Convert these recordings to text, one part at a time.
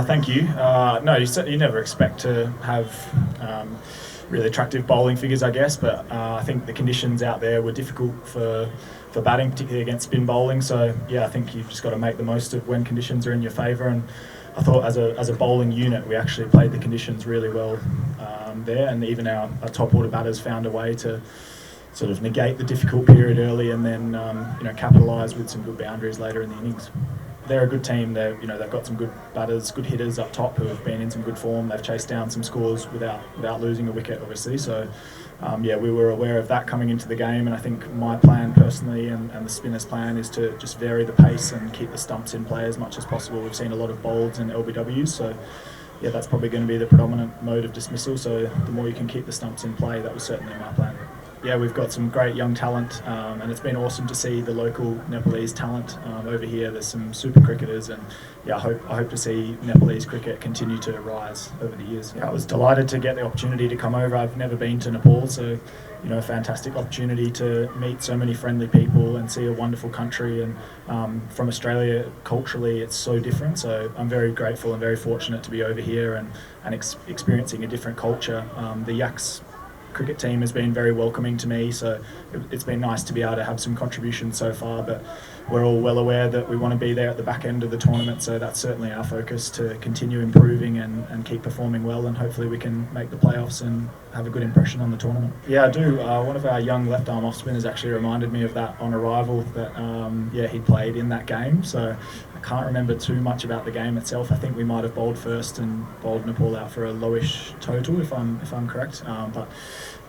Thank you. No, you never expect to have really attractive bowling figures, I guess, but I think the conditions out there were difficult for batting, particularly against spin bowling. So yeah, I think you've just got to make the most of when conditions are in your favour. And I thought as a bowling unit, we actually played the conditions really well there, and even our top order batters found a way to sort of negate the difficult period early and then capitalise with some good boundaries later in the innings. They're a good team. They've got some good batters, good hitters up top who have been in some good form. They've chased down some scores without losing a wicket, obviously. So, we were aware of that coming into the game, and I think my plan personally and the spinners' plan is to just vary the pace and keep the stumps in play as much as possible. We've seen a lot of bolds and LBWs, so yeah, that's probably going to be the predominant mode of dismissal. So the more you can keep the stumps in play, that was certainly my plan. Yeah, we've got some great young talent, and it's been awesome to see the local Nepalese talent over here. There's some super cricketers, and yeah, I hope to see Nepalese cricket continue to rise over the years. Yeah, I was delighted to get the opportunity to come over. I've never been to Nepal, so a fantastic opportunity to meet so many friendly people and see a wonderful country. And from Australia, culturally, it's so different. So I'm very grateful and very fortunate to be over here and experiencing a different culture. The Yaks cricket team has been very welcoming to me, so it's been nice to be able to have some contributions so far, but we're all well aware that we want to be there at the back end of the tournament, so that's certainly our focus, to continue improving and keep performing well, and hopefully we can make the playoffs and have a good impression on the tournament. Yeah, I do. One of our young left arm off spinners actually reminded me of that on arrival, that he played in that game, so I can't remember too much about the game itself. I think we might have bowled first and bowled Nepal out for a lowish total, if I'm correct. But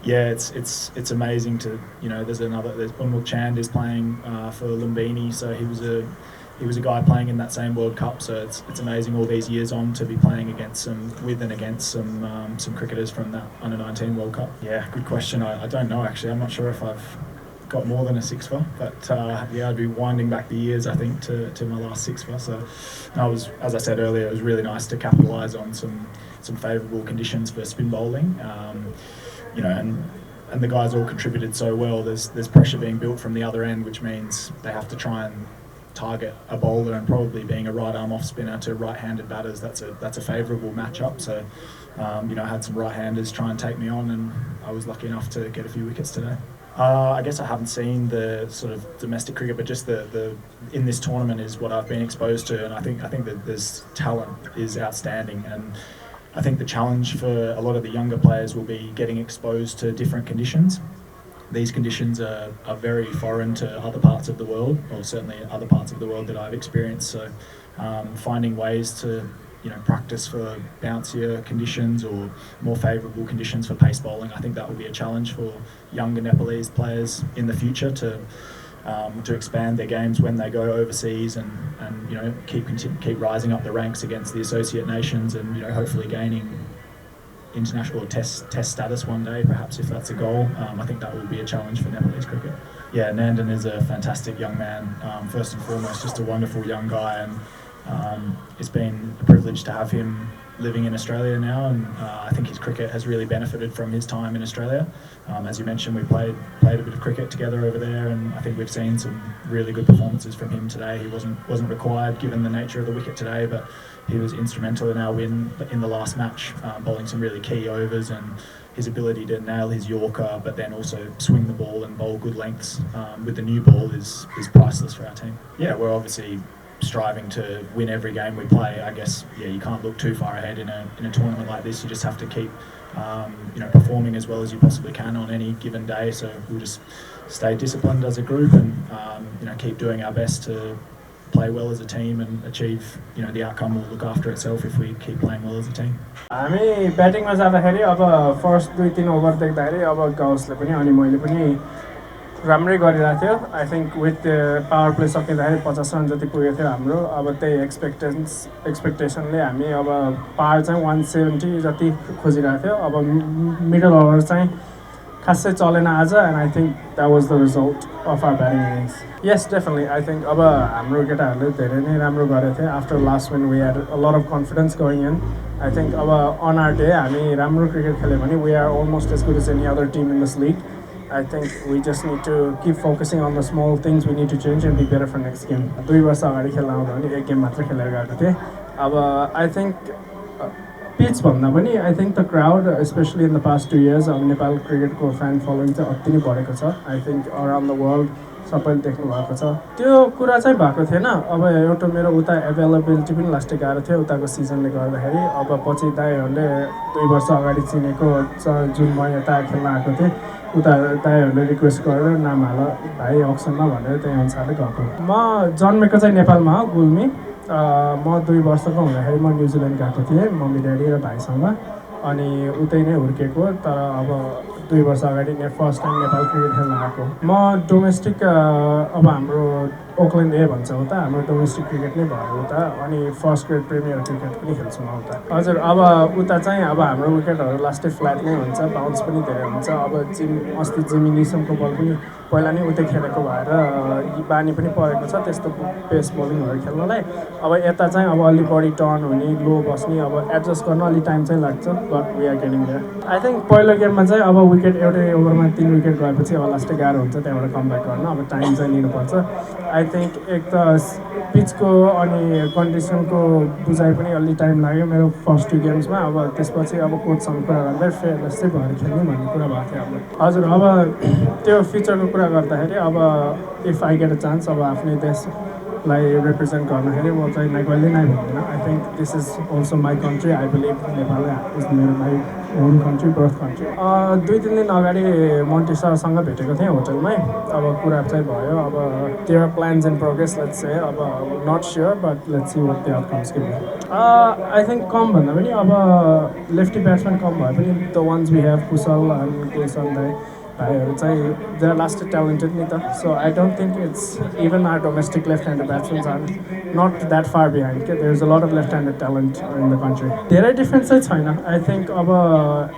yeah, it's amazing to there's Unmul Chand is playing for Lumbini, so he was a guy playing in that same World Cup. So it's amazing all these years on to be playing against some cricketers from that Under-19 World Cup. Yeah, good question. I don't know actually. I'm not sure if I've got more than a six for, but I'd be winding back the years, I think, to my last six for. So as I said earlier, it was really nice to capitalise on some favourable conditions for spin bowling. And the guys all contributed so well. There's pressure being built from the other end, which means they have to try and target a bowler, and probably being a right arm off spinner to right-handed batters, that's a favourable matchup. So I had some right-handers try and take me on, and I was lucky enough to get a few wickets today. I guess I haven't seen the sort of domestic cricket, but just the in this tournament is what I've been exposed to, and I think that this talent is outstanding, and I think the challenge for a lot of the younger players will be getting exposed to different conditions. These conditions are very foreign to other parts of the world, or certainly other parts of the world that I've experienced. So finding ways to practice for bouncier conditions or more favourable conditions for pace bowling, I think that will be a challenge for younger Nepalese players in the future to expand their games when they go overseas and keep rising up the ranks against the associate nations, and hopefully gaining international or test status one day, perhaps, if that's a goal. I think that will be a challenge for Nepalese cricket. Yeah, Nandan is a fantastic young man. First and foremost, just a wonderful young guy, and it's been a privilege to have him living in Australia now, and I think his cricket has really benefited from his time in Australia. As you mentioned, we played a bit of cricket together over there, and I think we've seen some really good performances from him today. He wasn't required given the nature of the wicket today, but he was instrumental in our win in the last match, bowling some really key overs, and his ability to nail his Yorker but then also swing the ball and bowl good lengths with the new ball is priceless for our team. Yeah, we're obviously striving to win every game we play. I guess you can't look too far ahead in a tournament like this. You just have to keep performing as well as you possibly can on any given day. So we'll just stay disciplined as a group and keep doing our best to play well as a team and achieve the outcome will look after itself if we keep playing well as a team. हामी ब्याटिङमा जाँदाखेरि अब first 2-3 over देख्दाखेरि अब गाउसले पनि अनि मैले पनि राम्रै गरिरहेको थियो. I think with power play सकिँदाखेरि 50 रन जति पुगेको थियो हाम्रो. अब त्यही एक्सपेक्टेसनले हामी अब पावर चाहिँ 170 जति खोजिरहेको थियो. अब मिडल ओभर चाहिँ खासै चलेन आज, and I think that was the result of our batting innings. Yes definitely I think अब हाम्रो केटाहरूले धेरै नै राम्रो गरेको थियो. After last win we had a lot of confidence going in. I think अब अन आवर डे हामी राम्रो क्रिकेट खेल्यो भने we are almost as good as any other team in this league. I think we just need to keep focusing on the small things we need to change and be better for next game. 2 वर्ष अगाडि खेल्न आउँदा पनि एक game मात्र खेलेर गएको थिएँ. अब आई थिङ्क पिच भन्दा पनि I think the crowd specially in the past 2 years अब नेपाल क्रिकेटको फ्यान फलोइङ चाहिँ अति नै बढेको छ I think around the world सबैले देख्नु भएको छ त्यो कुरा चाहिँ भएको थिएन अब एउटा मेरो उता एभाइलेबिलिटी पनि लास्टै गाह्रो थियो उताको सिजनले गर्दाखेरि अब पछि दाईहरूले 2 वर्ष अगाडि चिनेको जुन म यता खेल्न आएको थिएँ उता दाईहरूले रिक्वेस्ट गरेर नाम हाल भाइ अप्सनमा भनेर त्यही अनुसारले गएको म जन्मेको चाहिँ नेपालमा हो गुल्मी म 2 वर्षको हुँदाखेरि म न्युजिल्यान्ड गएको थिएँ मम्मी ड्याडी र भाइसँग अनि उतै नै हुर्केको तर अब 2 वर्ष अगाडि फर्स्ट टाइम नेपाल क्रिकेट खेल्न आएको म डोमेस्टिक अब हाम्रो ओकल्यान्ड ए भन्छ उता हाम्रो डोमेस्टिक क्रिकेट नै भयो उता अनि फर्स्ट ग्रेड प्रिमियर क्रिकेट पनि खेल्छु म उता हजुर अब उता चाहिँ अब हाम्रो विकेटहरू लास्टै फ्ल्याट नै हुन्छ बााउन्स पनि धेरै हुन्छ अब अस्ति जिमी निसमको बल पनि पहिला नै उतै खेलेको भएर बानी पनि परेको छ त्यस्तो पेस बलिङहरू खेल्नलाई अब यता चाहिँ अब अलि बढी टर्न हुने लो बस्ने अब एडजस्ट गर्न अलि टाइम चाहिँ लाग्छ but we are getting there I think पहिलो गेममा चाहिँ अब विकेट एउटै ओभरमा 3 विकेट गएपछि अब लास्टै गाह्रो हुन्छ त्यहाँबाट कमब्याक गर्न अब टाइम चाहिँ लिनुपर्छ आई थिङ्क एक त पिचको अनि कन्डिसनको बुझाइ पनि अलि टाइम लाग्यो मेरो फर्स्ट 2 गेम्समा अब त्यसपछि अब कोचसँग कुरा गर्दा फेयरलेस चाहिँ भएर खेल्ने भन्ने कुरा भएको थियो अब हजुर अब त्यो फ्युचरको कुरा गर्दाखेरि अब if I get a chance अब आफ्नै देशलाई रिप्रेजेन्ट गर्दाखेरि म चाहिँ कहिले नै भन्दिनँ I think this is also my country I believe Nepal is मेरो my home country birth country 2-3 दिन अगाडि मन्टी सरसँग भेटेको थिएँ होटलमै अब कुरा चाहिँ भयो अब their plans in progress let's say अब not sure but let's see what the outcomes के आई थिङ्क कम भन्दा पनि अब लेफ्टी ब्याट्सम्यान कम भए पनि द वान्स वी हेभ कुशल अनि गुलसन दाई भाइहरू चाहिँ दे आर लास्ट ट्यालेन्टेड नि त so I don't think it's even our domestic left handed batsmans are not that far behind के there is a lot of left handed talent in the country धेरै difference चाहिँ छैन आई think अब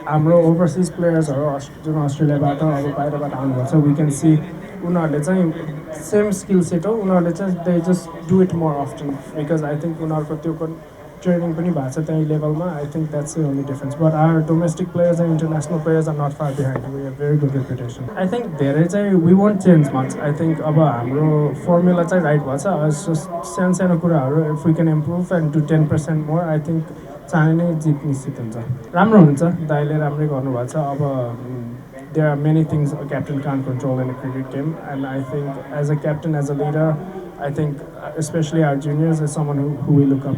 हाम्रो overseas प्लेयर्सहरू जुन अस्ट्रेलियाबाट अब बाहिरबाट आउनुपर्छ वी क्यान सी उनीहरूले चाहिँ सेम स्किल सेट हो उनीहरूले चाहिँ they just do it more often because I think उनीहरूको त्यो ट्रेनिङ पनि भएको छ त्यही लेभलमा I think that's the only difference but our domestic players and international players are not far behind we have very good reputation I think धेरै चाहिँ we won't change much I think अब हाम्रो formula चाहिँ right भएको छ सानो सानो कुराहरू if we can improve and do 10% more I think चाँडै नै जित निश्चित हुन्छ राम्रो हुन्छ दाइले राम्रै गर्नुभएको छ अब there are many things a captain can't control in a cricket game and I think as a captain, as a leader, I think especially our juniors is someone who we look up